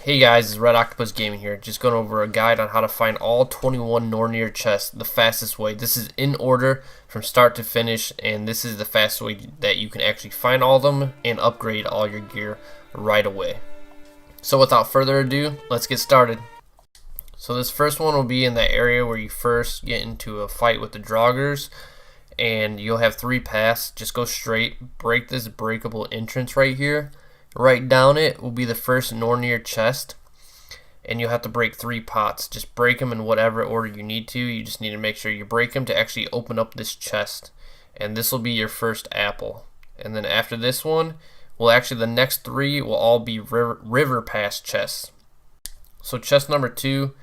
Hey guys, it's RedOctopus Gaming here, just going over a guide on how to find all 21 Nornir chests the fastest way. This is in order from start to finish, and this is the fastest way that you can actually find all of them and upgrade all your gear right away. So without further ado, let's get started. So this first one will be in that area where you first get into a fight with the Draugrs, and you'll have 3 paths. Just go straight, break this breakable entrance right here. Right down it will be the first Nornir chest, and you'll have to break 3 pots. Just break them in whatever order you need to. You just need to make sure you break them to actually open up this chest, and this will be your first apple. And then after this one, well, actually the next 3 will all be river pass chests. So chest number 2,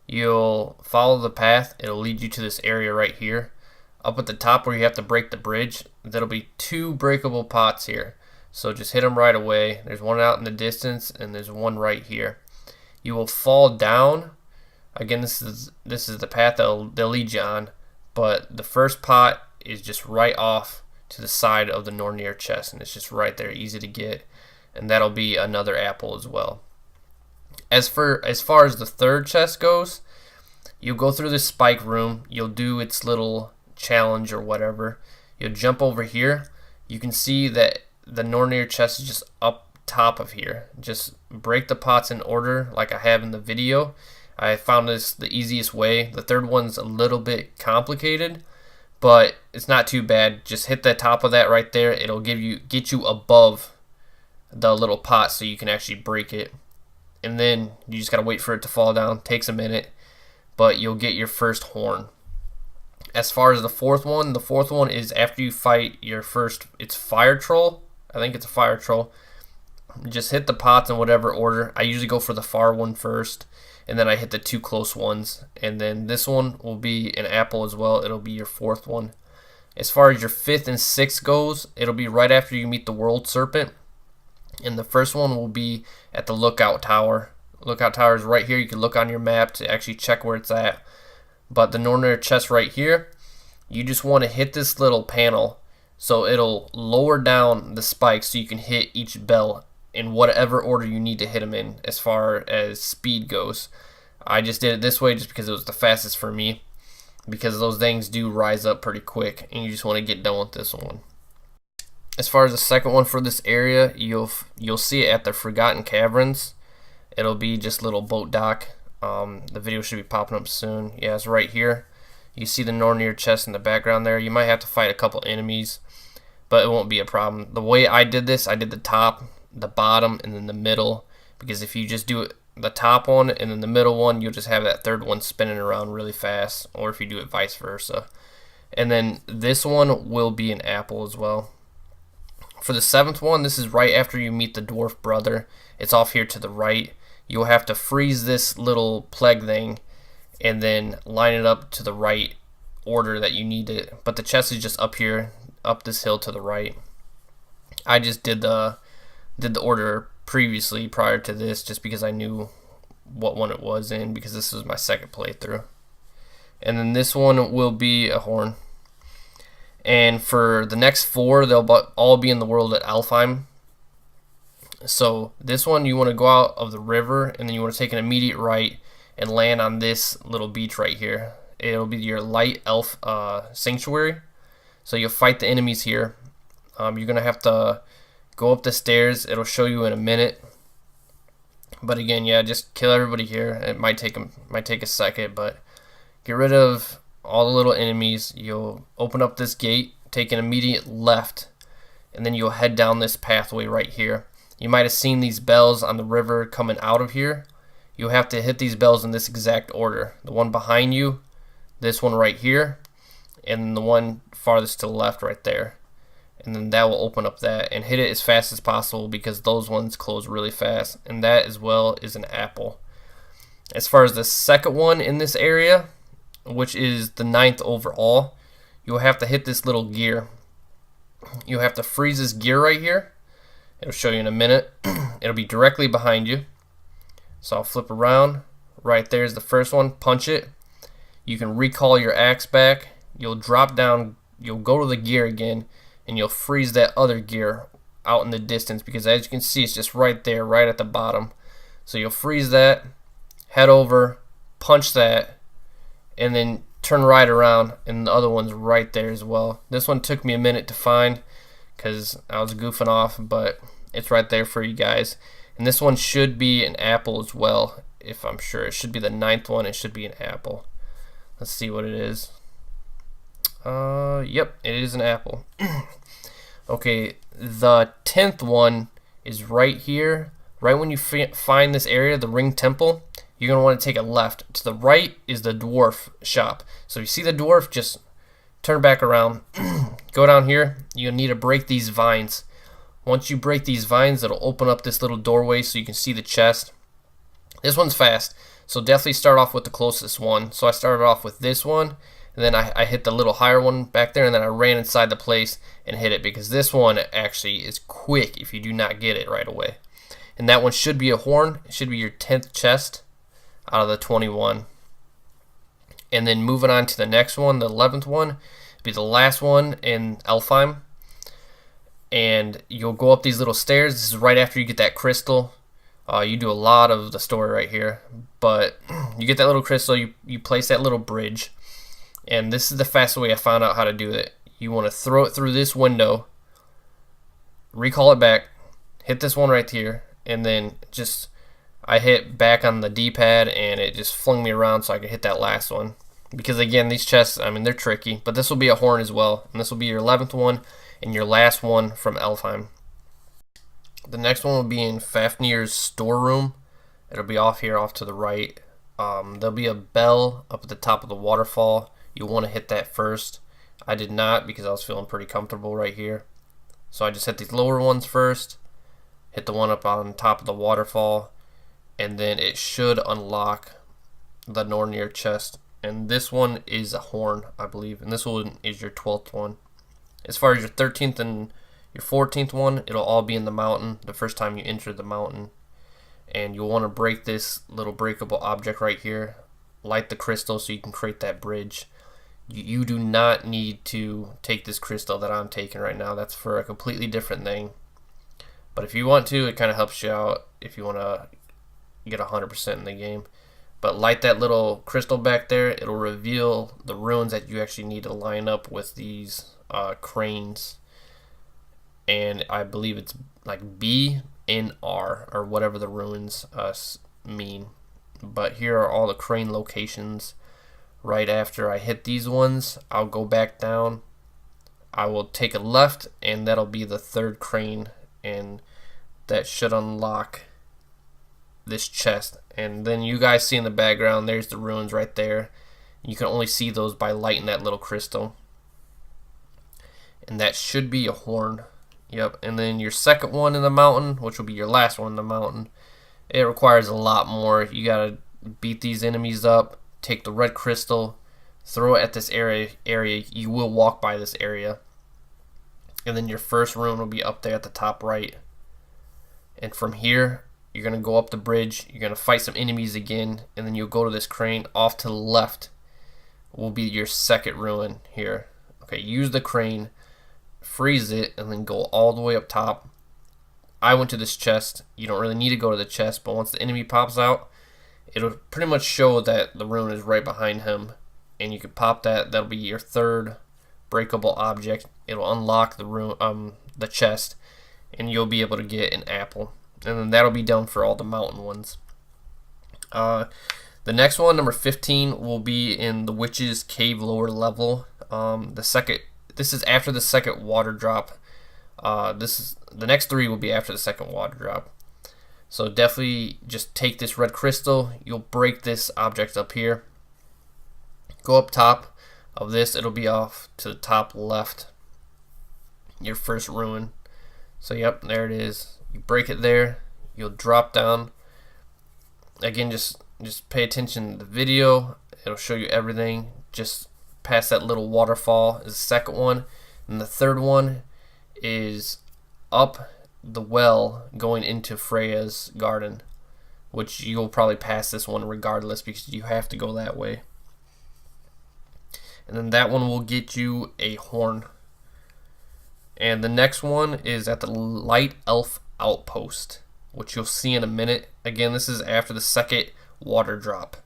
you'll follow the path. It'll lead you to this area right here. Up at the top where you have to break the bridge, there'll be 2 breakable pots here. So just hit them right away. There's one out in the distance, and there's one right here. You will fall down. Again, this is the path they'll lead you on, but the first pot is just right off to the side of the Nornir chest, and it's just right there, easy to get, and that'll be another apple as well. As far as the third chest goes, you'll go through this spike room. You'll do its little challenge or whatever. You'll jump over here. You can see that the Nornir chest is just up top of here. Just break the pots in order like I have in the video. I found this the easiest way. The third one's a little bit complicated, but it's not too bad. Just hit the top of that right there. It'll get you above the little pot so you can actually break it. And then you just gotta wait for it to fall down. Takes a minute, but you'll get your first horn. As far as the fourth one is after you fight your first, it's fire troll. I think it's a fire troll. Just hit the pots in whatever order. I usually go for the far one first, and then I hit the 2 close ones. And then this one will be an apple as well. It'll be your 4th one. As far as your 5th and 6th goes, it'll be right after you meet the world serpent. And the first one will be at the lookout tower. Lookout tower is right here. You can look on your map to actually check where it's at. But the Nornir chest right here, you just want to hit this little panel. So it'll lower down the spikes so you can hit each bell in whatever order you need to hit them in as far as speed goes. I just did it this way just because it was the fastest for me, because those things do rise up pretty quick and you just want to get done with this one. As far as the second one for this area, you'll see it at the Forgotten Caverns. It'll be just a little boat dock. The video should be popping up soon. Yeah, it's right here. You see the Nornir chest in the background there. You might have to fight a couple enemies, but it won't be a problem. The way I did this, I did the top, the bottom, and then the middle, because if you just do it the top one and then the middle one, you'll just have that third one spinning around really fast, or if you do it vice versa. And then this one will be an apple as well. For the 7th one, this is right after you meet the dwarf brother. It's off here to the right. You'll have to freeze this little plague thing and then line it up to the right order that you need it. But the chest is just up here, up this hill to the right. I just did the order previously prior to this just because I knew what one it was in, because this was my 2nd playthrough. And then this one will be a horn. And for the next 4, they'll all be in the world at Alfheim. So this one, you want to go out of the river, and then you want to take an immediate right and land on this little beach right here. It'll be your light elf sanctuary. So you'll fight the enemies here. You're gonna have to go up the stairs. It'll show you in a minute. But again, yeah, just kill everybody here. It might take a second, but get rid of all the little enemies. You'll open up this gate, take an immediate left, and then you'll head down this pathway right here. You might have seen these bells on the river coming out of here. You'll have to hit these bells in this exact order. The one behind you, this one right here, and the one farthest to the left right there. And then that will open up that, and hit it as fast as possible because those ones close really fast. And that as well is an apple. As far as the second one in this area, which is the 9th overall, you'll have to hit this little gear. You'll have to freeze this gear right here. It'll show you in a minute. It'll be directly behind you. So I'll flip around. Right there's the first one. Punch it. You can recall your axe back. You'll drop down. You'll go to the gear again, and you'll freeze that other gear out in the distance, because as you can see, it's just right there, right at the bottom. So you'll freeze that, head over, punch that, and then turn right around, and the other one's right there as well. This one took me a minute to find because I was goofing off, but it's right there for you guys. And this one should be an apple as well, if I'm sure. It should be the 9th one. It should be an apple. Let's see what it is. Yep, it is an apple. Okay, the 10th one is right here. Right when you find this area, the ring temple, you're going to want to take a left. To the right is the dwarf shop. So if you see the dwarf, just turn back around. Go down here. You'll need to break these vines. Once you break these vines, it'll open up this little doorway so you can see the chest. This one's fast, so definitely start off with the closest one. So I started off with this one, and then I hit the little higher one back there, and then I ran inside the place and hit it, because this one actually is quick if you do not get it right away. And that one should be a horn. It should be your 10th chest out of the 21. And then moving on to the next one, the 11th one, be the last one in Elfheim. And you'll go up these little stairs. This is right after you get that crystal. You do a lot of the story right here, but you get that little crystal, you place that little bridge, and this is the fastest way I found out how to do it. You want to throw it through this window, recall it back, hit this one right here, and then just I hit back on the D-pad and it just flung me around so I could hit that last one. Because again, these chests, I mean, they're tricky, but this will be a horn as well, and this will be your 11th one and your last one from Elfheim. The next one will be in Fafnir's Storeroom. It'll be off here, off to the right. There'll be a bell up at the top of the waterfall. You'll want to hit that first. I did not because I was feeling pretty comfortable right here. So I just hit these lower ones first. Hit the one up on top of the waterfall. And then it should unlock the Nornir chest. And this one is a horn, I believe. And this one is your 12th one. As far as your 13th and your 14th one, it'll all be in the mountain the first time you enter the mountain. And you'll want to break this little breakable object right here. Light the crystal so you can create that bridge. You do not need to take this crystal that I'm taking right now. That's for a completely different thing. But if you want to, it kind of helps you out if you want to get 100% in the game. But light that little crystal back there. It'll reveal the runes that you actually need to line up with these cranes. And I believe it's like B and R or whatever the runes mean. But here are all the crane locations. Right after I hit these ones, I'll go back down. I will take a left, and that'll be the 3rd crane, and that should unlock this chest. And then you guys see in the background, there's the runes right there. You can only see those by lighting that little crystal. And that should be a horn. Yep, and then your 2nd one in the mountain, which will be your last one in the mountain, it requires a lot more. You gotta beat these enemies up, take the red crystal, throw it at this area. You will walk by this area. And then your first rune will be up there at the top right. And from here, you're gonna go up the bridge, you're gonna fight some enemies again, and then you'll go to this crane. Off to the left will be your 2nd rune here. Okay, use the crane, freeze it, and then go all the way up top. I went to this chest. You don't really need to go to the chest, but once the enemy pops out, it'll pretty much show that the rune is right behind him, and you can pop that. That'll be your 3rd breakable object. It'll unlock the rune, the chest, and you'll be able to get an apple. And then that'll be done for all the mountain ones. The next one, number 15, will be in the Witch's Cave lower level. This is after the 2nd water drop. The next 3 will be after the 2nd water drop. So definitely just take this red crystal. You'll break this object up here. Go up top of this. It'll be off to the top left. Your first rune. So yep, there it is. You break it there. You'll drop down. Again, just pay attention to the video. It'll show you everything. Just past that little waterfall is the 2nd one. And the 3rd one is up the well going into Freya's garden, which you'll probably pass this one regardless because you have to go that way. And then that one will get you a horn. And the next one is at the Light Elf Outpost. which you'll see in a minute. Again, this is after the second water drop.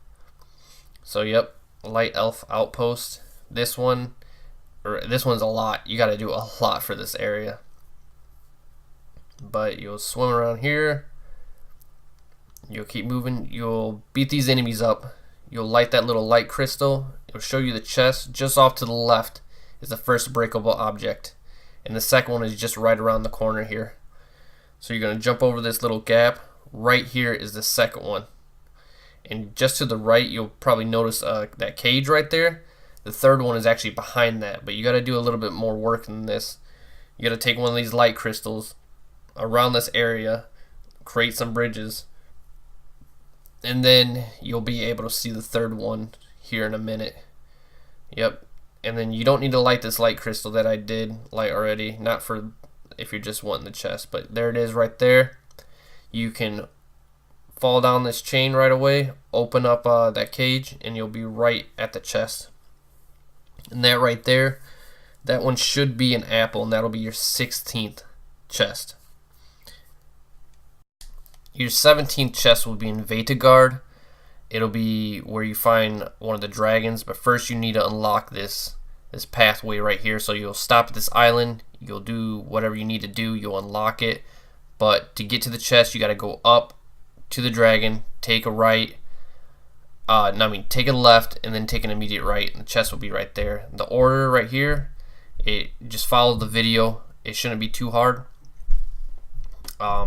So yep, light elf outpost. This one's a lot. You got to do a lot for this area. But you'll swim around here. You'll keep moving. You'll beat these enemies up. You'll light that little light crystal. It'll show you the chest. Just off to the left is the first breakable object. And the second one is just right around the corner here. So you're going to jump over this little gap. Right here is the second one. And just to the right, you'll probably notice that cage right there. The third one is actually behind that. But you got to do a little bit more work than this. You got to take one of these light crystals around this area. Create some bridges. And then you'll be able to see the third one here in a minute. Yep. And then you don't need to light this light crystal that I did light already. Not for if you're just wanting the chest. But there it is right there. You can fall down this chain right away. Open up that cage. And you'll be right at the chest. And that right there. That one should be an apple. And that'll be your 16th chest. Your 17th chest will be in Vetagard. It'll be where you find one of the dragons, but first you need to unlock this pathway right here. So you'll stop at this island, you'll do whatever you need to do, you'll unlock it. But to get to the chest, you got to go up to the dragon, take a right, take a left, and then take an immediate right, and the chest will be right there. The order right here, just follow the video. It shouldn't be too hard.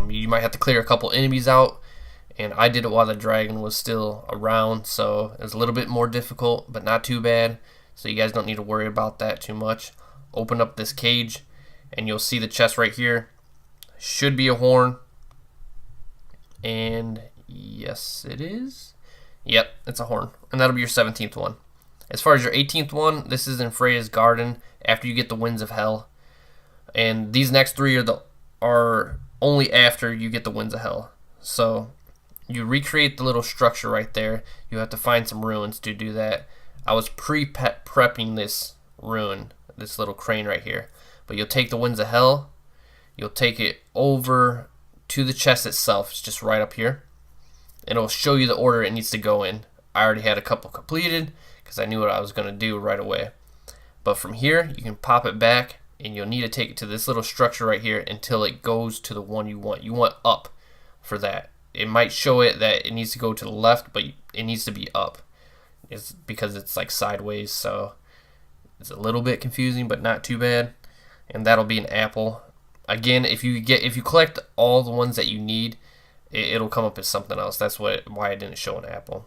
You might have to clear a couple enemies out, and I did it while the dragon was still around, so it was a little bit more difficult, but not too bad. So you guys don't need to worry about that too much. Open up this cage, and you'll see the chest right here. Should be a horn, and yes, it is. Yep, it's a horn, and that'll be your 17th one. As far as your 18th one, this is in Freya's garden after you get the Winds of Hell, and these next three are only after you get the Winds of Hell. So you recreate the little structure right there. You have to find some ruins to do that. I was prepping this ruin, this little crane right here. But you'll take the Winds of Hell, you'll take it over to the chest itself. It's just right up here. And it'll show you the order it needs to go in. I already had a couple completed because I knew what I was going to do right away. But from here, you can pop it back, and you'll need to take it to this little structure right here until it goes to the one you want. You want up for that. It might show it that it needs to go to the left, but it needs to be up. It's because it's like sideways, so it's a little bit confusing, but not too bad. And that'll be an apple. Again, if you collect all the ones that you need, it'll come up as something else. That's why I didn't show an apple.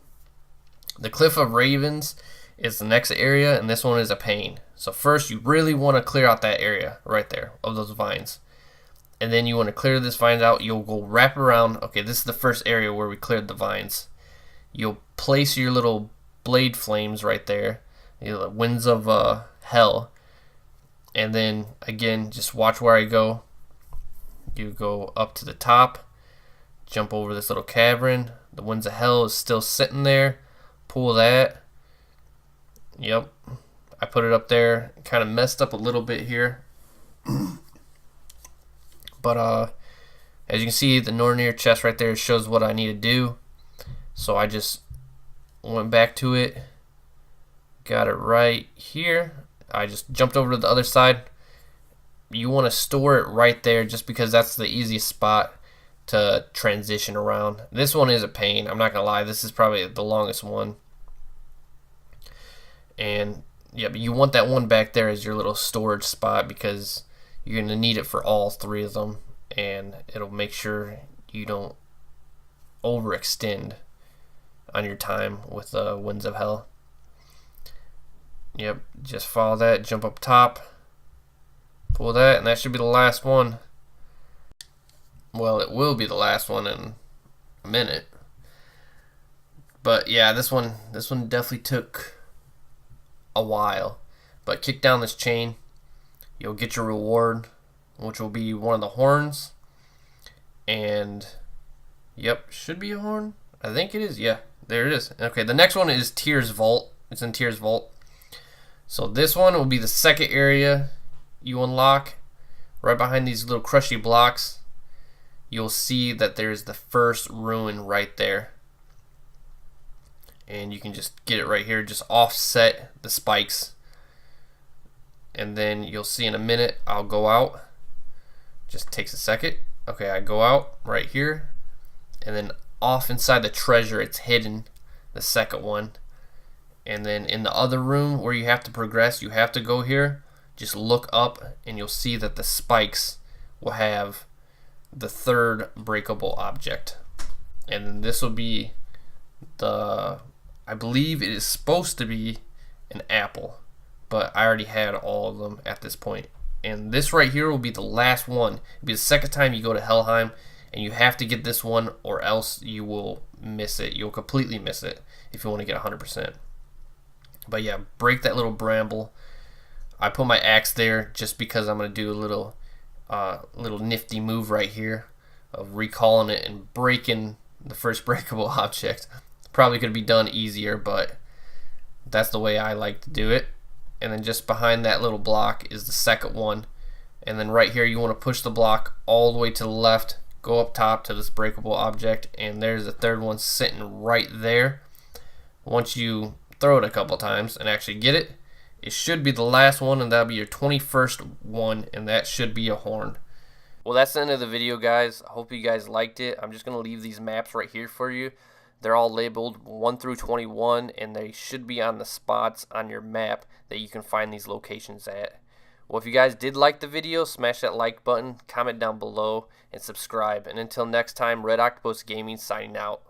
The Cliff of Ravens is the next area, and this one is a pain. So first, you really want to clear out that area right there of those vines. And then you want to clear this vines out. You'll go wrap around. Okay, this is the first area where we cleared the vines. You'll place your little blade flames right there. The Winds of Hell. And then, again, just watch where I go. You go up to the top. Jump over this little cavern. The Winds of Hell is still sitting there. Pull that. Yep. I put it up there. Kind of messed up a little bit here. But as you can see, the Nornir chest right there shows what I need to do. So I just went back to it. Got it right here. I just jumped over to the other side. You want to store it right there just because that's the easiest spot to transition around. This one is a pain. I'm not going to lie. This is probably the longest one. And yeah, but you want that one back there as your little storage spot because you're going to need it for all three of them, and it'll make sure you don't overextend on your time with Winds of Hell. Yep, just follow that, jump up top, pull that, and that should be the last one. Well, it will be the last one in a minute. But yeah, this one definitely took a while. But kick down this chain, you'll get your reward, which will be one of the horns. And yep, should be a horn. I think it is. Yeah, there it is. Okay, the next one is Tyr's Vault. It's in Tyr's Vault. So this one will be the second area you unlock, right behind these little crushy blocks. you'll see that there's the first ruin right there. And you can just get it right here, just offset the spikes. And then you'll see in a minute, I'll go out. Just takes a second. Okay, I go out right here. And then off inside the treasure, it's hidden, the second one. And then in the other room where you have to progress, you have to go here. Just look up and you'll see that the spikes will have the third breakable object. And then this will be the, I believe it is supposed to be an apple, but I already had all of them at this point. And this right here will be the last one. It'll be the second time you go to Helheim, and you have to get this one or else you will miss it. You'll completely miss it if you want to get 100%. But yeah, break that little bramble. I put my axe there just because I'm going to do a little nifty move right here of recalling it and breaking the first breakable object. Probably could be done easier, but that's the way I like to do it. And then just behind that little block is the second one. And then right here you want to push the block all the way to the left, go up top to this breakable object, and there's the third one sitting right there. Once you throw it a couple times and actually get it, it should be the last one, and that'll be your 21st one, and that should be a horn. Well, that's the end of the video, guys. I hope you guys liked it. I'm just going to leave these maps right here for you. They're all labeled 1 through 21, and they should be on the spots on your map that you can find these locations at. Well, if you guys did like the video, smash that like button, comment down below, and subscribe. And until next time, RedOctopus Gaming signing out.